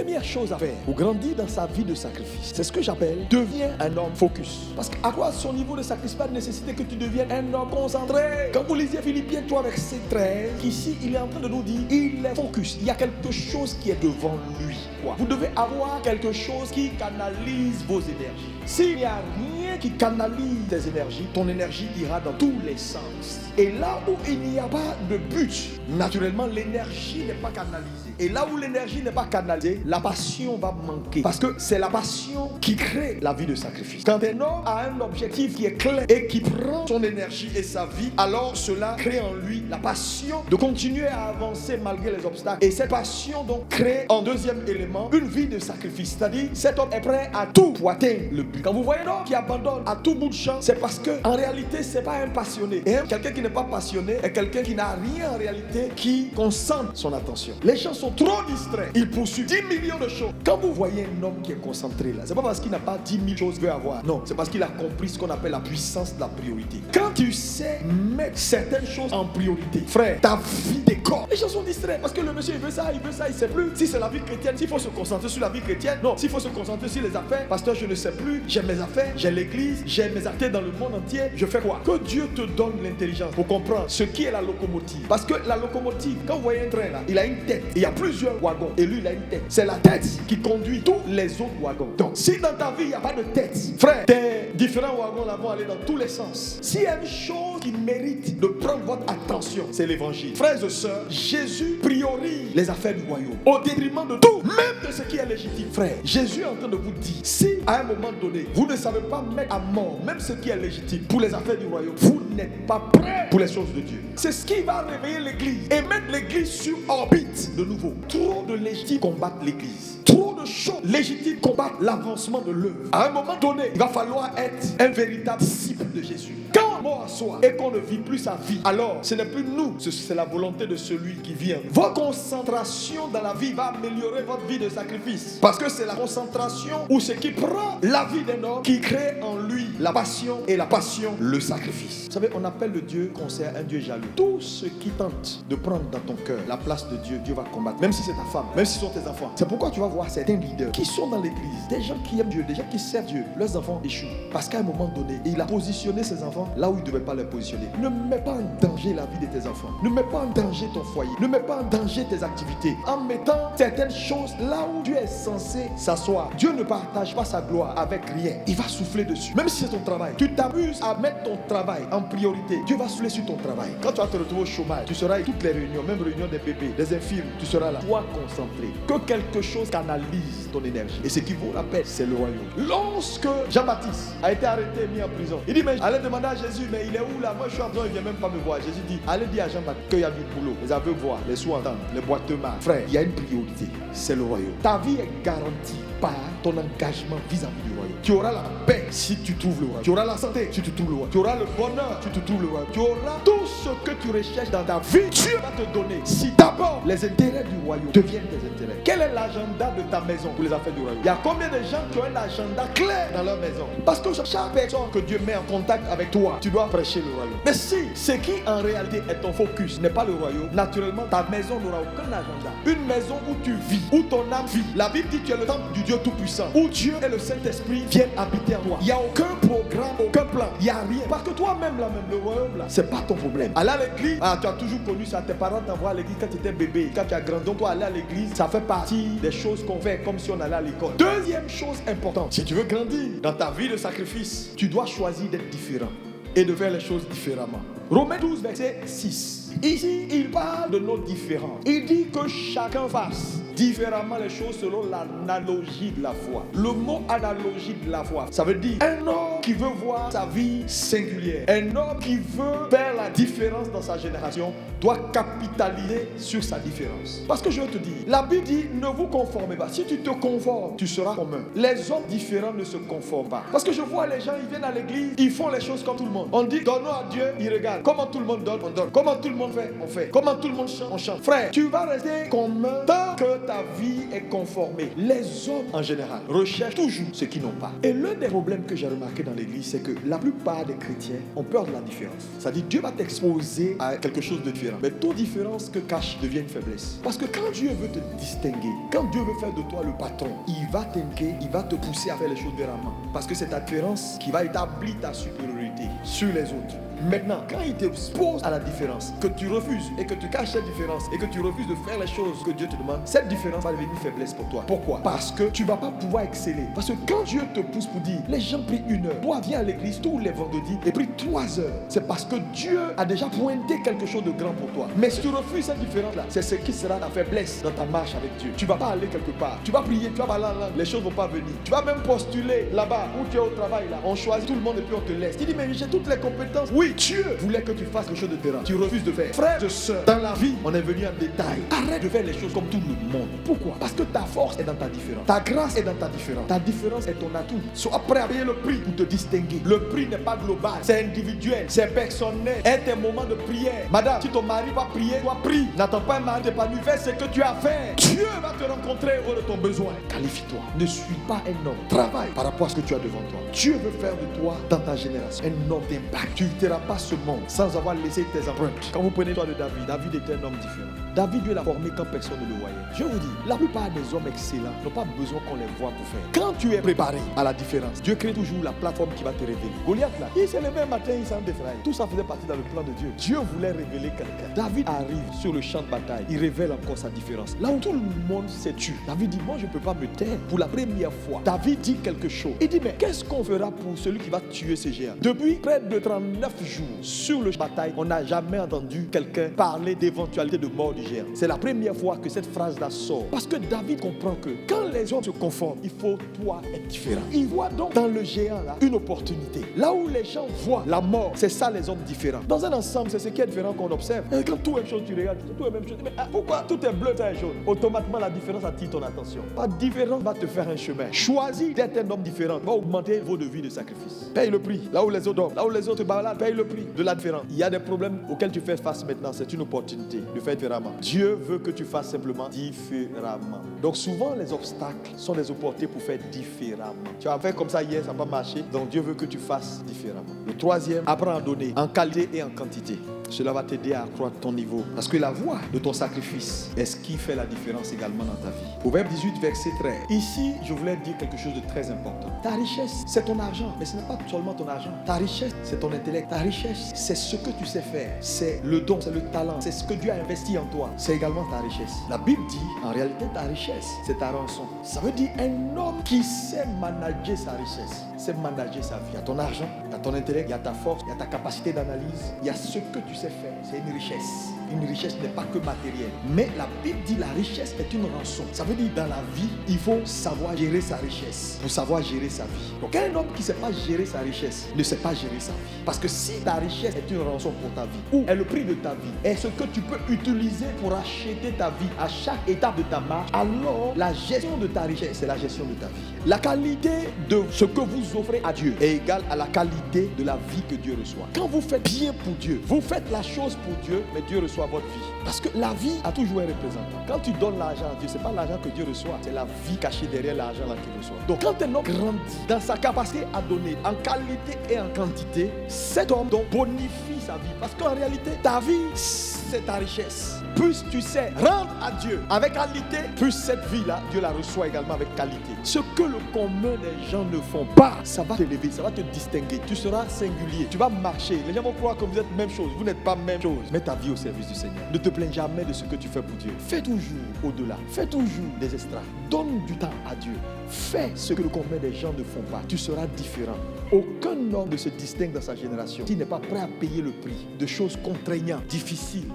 première chose à faire pour grandir dans sa vie de sacrifice, c'est ce que j'appelle deviens un homme focus. Parce qu'à quoi son niveau de sacrifice va nécessiter que tu deviennes un homme concentré. Quand vous lisez Philippiens 3 verset 13, ici il est en train de nous dire, il est focus. Il y a quelque chose qui est devant lui. Vous devez avoir quelque chose qui canalise vos énergies. S'il n'y a rien qui canalise tes énergies, ton énergie ira dans tous les sens. Et là où il n'y a pas de but, naturellement l'énergie n'est pas canalisée. Et là où l'énergie n'est pas canalisée, la passion va manquer. Parce que c'est la passion qui crée la vie de sacrifice. Quand un homme a un objectif qui est clair et qui prend son énergie et sa vie, alors cela crée en lui la passion de continuer à avancer malgré les obstacles. Et cette passion donc crée en deuxième élément une vie de sacrifice. C'est-à-dire cet homme est prêt à tout pour atteindre le but. Quand vous voyez un homme qui abandonne à tout bout de champ, c'est parce que en réalité c'est pas un passionné. Et quelqu'un qui n'est pas passionné est quelqu'un qui n'a rien en réalité qui concentre son attention. Les gens sont trop distraits. Ils poursuivent 10 millions de choses. Quand vous voyez un homme qui est concentré là, c'est pas parce qu'il n'a pas 10 000 choses qu'il veut avoir. Non, c'est parce qu'il a compris ce qu'on appelle la puissance de la priorité. Quand tu sais mettre certaines choses en priorité, frère, ta vie décolle. Les gens sont distraits parce que le monsieur il veut ça, il sait plus. Si c'est la vie chrétienne, s'il faut se concentrer sur la vie chrétienne, non. S'il faut se concentrer sur les affaires, pasteur, je ne sais plus. J'ai mes affaires, j'ai l'église, j'ai mes activités dans le monde entier. Je fais quoi? Que Dieu te donne l'intelligence pour comprendre ce qui est la locomotive. Parce que la locomotive, quand vous voyez un train là, il a une tête. Et il y a plusieurs wagons. Et lui, il a une tête. C'est la tête qui conduit tous les autres wagons. Donc, si dans ta vie, il n'y a pas de tête, frère, tes différents wagons là vont aller dans tous les sens. S'il y a une chose qui mérite de prendre votre attention, c'est l'évangile. Frères et sœurs, Jésus priorise les affaires du royaume au détriment de tout, même de ce qui est légitime. Frère, Jésus est en train de vous dire, si à un moment donné, vous ne savez pas mettre à mort même ce qui est légitime pour les affaires du royaume, vous n'êtes pas prêt pour les choses de Dieu. C'est ce qui va réveiller l'église et mettre l'église sur orbite de nouveau. Trop de légitimes combattent l'église. Trop de choses légitimes combattent l'avancement de l'œuvre. À un moment donné, il va falloir être un véritable disciple de Jésus. Quand on mort à soi et qu'on ne vit plus sa vie, alors ce n'est plus nous, c'est la volonté de celui qui vient. Votre concentration dans la vie va améliorer votre vie de sacrifice. Parce que c'est la concentration ou ce qui prend la vie d'un homme qui crée en lui la passion et la passion, le sacrifice. Vous savez, on appelle le Dieu concert un Dieu jaloux. Tout ce qui tente de prendre dans ton cœur la place de Dieu, Dieu va combattre. Même si c'est ta femme, même si ce sont tes enfants. C'est pourquoi tu vas voir certains leaders qui sont dans l'église, des gens qui aiment Dieu, des gens qui servent Dieu. Leurs enfants échouent. Parce qu'à un moment donné, il a positionné ses enfants là où il ne devait pas les positionner. Ne mets pas en danger la vie de tes enfants. Ne mets pas en danger ton foyer. Ne mets pas en danger tes activités. En mettant certaines choses là où Dieu est censé s'asseoir. Dieu ne partage pas sa gloire avec rien. Il va souffler dessus. Même si c'est ton travail. Tu t'amuses à mettre ton travail en priorité. Dieu va souffler sur ton travail. Quand tu vas te retrouver au chômage, tu seras à toutes les réunions, même réunions des bébés, des infirmes. Tu seras là. Toi concentré. Que quelque chose canalise ton énergie. Et ce qui vaut la peine, c'est le royaume. Lorsque Jean-Baptiste a été arrêté et mis en prison, il dit, mais allez demander à Jésus, mais il est où là? Moi je suis en prison, il ne vient même pas me voir. Jésus dit, allez dire à Jean-Baptiste qu'il y a du boulot. Les aveugles voient, les sourds entendent, les boiteux marchent. Frère, il y a une priorité, c'est le royaume. Ta vie est garantie par ton engagement vis-à-vis du royaume. Tu auras la paix si tu trouves le royaume. Tu auras la santé si tu trouves le royaume. Tu auras le bonheur si tu trouves le royaume. Tu auras tout ce que tu recherches dans ta vie. Dieu va te donner si d'abord les intérêts du royaume deviennent tes intérêts. Quel est l'agenda de ta maison pour les affaires du royaume? Il y a combien de gens qui ont un agenda clair dans leur maison? Parce que chaque personne que Dieu met en contact avec toi, tu dois prêcher le royaume. Mais si ce qui en réalité est ton focus n'est pas le royaume, naturellement ta maison n'aura aucun agenda. Une maison où tu vis, où ton âme vit. La Bible dit que tu es le temple du Dieu Tout-Puissant, où Dieu et le Saint-Esprit viennent habiter en toi. Il n'y a aucun programme, aucun plan, il n'y a rien. Parce que toi-même, là même, le royaume, là, c'est pas ton problème. Aller à l'église, tu as toujours connu ça, tes parents t'envoient à l'église quand tu étais bébé, quand tu as grandi. Donc toi, aller à l'église, ça fait partie des choses qu'on fait comme si on allait à l'école. Deuxième chose importante, si tu veux grandir dans ta vie de sacrifice, tu dois choisir d'être différent et de faire les choses différemment. Romains 12, verset 6. Ici, il parle de nos différences. Il dit que chacun fasse différemment les choses selon l'analogie de la foi. Le mot analogie de la foi, ça veut dire un homme qui veut voir sa vie singulière, un homme qui veut faire la différence dans sa génération doit capitaliser sur sa différence. Parce que je veux te dire, la Bible dit ne vous conformez pas. Si tu te conformes, tu seras commun. Les hommes différents ne se conforment pas. Parce que je vois les gens, ils viennent à l'église, ils font les choses comme tout le monde. On dit donnons à Dieu, il regarde. Comment tout le monde donne, on donne. Comment tout le monde fait, on fait. Comment tout le monde chante, on chante. Frère, tu vas rester commun tant que ta vie est conformée. Les hommes en général recherchent toujours ce qu'ils n'ont pas. Et l'un des problèmes que j'ai remarqué dans l'église, c'est que la plupart des chrétiens ont peur de la différence. C'est-à-dire Dieu va t'exposer à quelque chose de différent. Mais toute différence que cache devient une faiblesse. Parce que quand Dieu veut te distinguer, quand Dieu veut faire de toi le patron, il va t'inquiéter, il va te pousser à faire les choses différemment. Parce que c'est ta différence qui va établir ta supériorité sur les autres. Maintenant, quand il t'expose à la différence, que tu refuses et que tu caches cette différence et que tu refuses de faire les choses que Dieu te demande, cette différence va devenir une faiblesse pour toi. Pourquoi? Parce que tu ne vas pas pouvoir exceller. Parce que quand Dieu te pousse pour dire, les gens prient 1 heure, toi viens à l'église tous les vendredis et prie 3 heures, c'est parce que Dieu a déjà pointé quelque chose de grand pour toi. Mais si tu refuses cette différence-là, c'est ce qui sera ta faiblesse dans ta marche avec Dieu. Tu ne vas pas aller quelque part. Tu vas prier, tu vas parler en langue, les choses ne vont pas venir. Tu vas même postuler là-bas où tu es au travail, là. On choisit tout le monde et puis on te laisse. Tu dis, mais j'ai toutes les compétences. Oui, Dieu voulait que tu fasses quelque chose de différent. Tu refuses de faire. Frères et sœurs, dans la vie, on est venu en détail. Arrête de faire les choses comme tout le monde. Pourquoi? Parce que ta force est dans ta différence. Ta grâce est dans ta différence. Ta différence est ton atout. Sois prêt à payer le prix pour te distinguer. Le prix n'est pas global, c'est individuel, c'est personnel. Et tes moments de prière. Madame, si ton mari va prier, toi prie. N'attends pas un mari d'épanoui. Fais ce que tu as à faire. Dieu va te rencontrer au de ton besoin. Qualifie-toi. Ne suis pas un homme. Travaille par rapport à ce que tu as devant toi. Dieu veut faire de toi, dans ta génération, un homme d'impact. Tu ne quitteras pas ce monde sans avoir laissé tes empreintes. Quand vous prenez l'histoire de David, David était un homme différent. David, Dieu l'a formé quand personne ne le voyait. Je vous dis, la plupart des hommes excellents n'ont pas besoin qu'on les voit pour faire. Quand tu es préparé à la différence, Dieu crée toujours la plateforme qui va te révéler. Goliath là, il s'est levé un matin, il s'en défraye. Tout ça faisait partie dans le plan de Dieu. Dieu voulait révéler quelqu'un. David arrive sur le champ de bataille, il révèle encore sa différence. Là où tout le monde s'est tué, David dit, moi je ne peux pas me taire. Pour la première fois, David dit quelque chose. Il dit, mais qu'est-ce qu'on fera pour celui qui va tuer ce géant? Depuis près de 39 jours, sur le champ de bataille, on n'a jamais entendu quelqu'un parler d'éventualité de mort du géant. C'est la première fois que cette phrase-là sort. Parce que David comprend que quand les hommes se conforment, il faut toi être différent. Il voit donc dans le géant là une opportunité. Là où les gens voient la mort, c'est ça les hommes différents. Dans un ensemble, c'est ce qui est différent qu'on observe. Et quand tout est même chose, tu regardes, tout est même chose. Mais pourquoi tout est bleu, ça est jaune? Automatiquement, la différence attire ton attention. La différence va te faire un chemin. Choisis d'être un homme différent. Va augmenter le niveau de vie de sacrifice. Paye le prix. Là où les autres dorment, là où les autres baladent, paye le prix de la différence. Il y a des problèmes auxquels tu fais face maintenant. C'est une opportunité de faire différemment. Dieu veut que tu fasses simplement différemment. Donc souvent les obstacles sont des opportunités pour faire différemment. Tu as fait comme ça hier, ça n'a pas marché. Donc Dieu veut que tu fasses différemment. Le troisième, apprends à donner en qualité et en quantité. Cela va t'aider à accroître ton niveau. Parce que la voie de ton sacrifice est ce qui fait la différence également dans ta vie. Proverbe 18, verset 13. Ici, je voulais dire quelque chose de très important. Ta richesse, c'est ton argent. Mais ce n'est pas seulement ton argent. Ta richesse, c'est ton intellect. Ta richesse, c'est ce que tu sais faire. C'est le don, c'est le talent. C'est ce que Dieu a investi en toi. C'est également ta richesse. La Bible dit, en réalité, ta richesse, c'est ta rançon. Ça veut dire un homme qui sait manager sa richesse, sait manager sa vie. Il y a ton argent, il y a ton intellect, il y a ta force, il y a ta capacité d'analyse, il y a ce que tu sais faire. C'est une richesse. Une richesse n'est pas que matérielle. Mais la Bible dit la richesse est une rançon. Ça veut dire dans la vie, il faut savoir gérer sa richesse pour savoir gérer sa vie. Donc un homme qui ne sait pas gérer sa richesse ne sait pas gérer sa vie. Parce que si ta richesse est une rançon pour ta vie, ou est le prix de ta vie, est ce que tu peux utiliser pour acheter ta vie à chaque étape de ta marche, alors la gestion de ta richesse, c'est la gestion de ta vie. La qualité de ce que vous offrez à Dieu est égale à la qualité de la vie que Dieu reçoit. Quand vous faites bien pour Dieu, vous faites la chose pour Dieu, mais Dieu reçoit votre vie. Parce que la vie a toujours un représentant. Quand tu donnes l'argent à Dieu, ce n'est pas l'argent que Dieu reçoit, c'est la vie cachée derrière l'argent là qu'il reçoit. Donc quand un homme grandit dans sa capacité à donner en qualité et en quantité, cet homme donc bonifie sa vie. Parce qu'en réalité, ta vie, c'est ta richesse. Plus tu sais rendre à Dieu avec qualité, plus cette vie-là, Dieu la reçoit également avec qualité. Ce que le commun des gens ne font pas, ça va t'élever, ça va te distinguer. Tu seras singulier, tu vas marcher. Les gens vont croire que vous êtes même chose. Vous n'êtes pas même chose. Mets ta vie au service du Seigneur. Ne te plains jamais de ce que tu fais pour Dieu. Fais toujours au-delà. Fais toujours des extras. Donne du temps à Dieu. Fais ce que le commun des gens ne font pas. Tu seras différent. Aucun homme ne se distingue dans sa génération s'il n'est pas prêt à payer le prix de choses contraignantes, difficiles,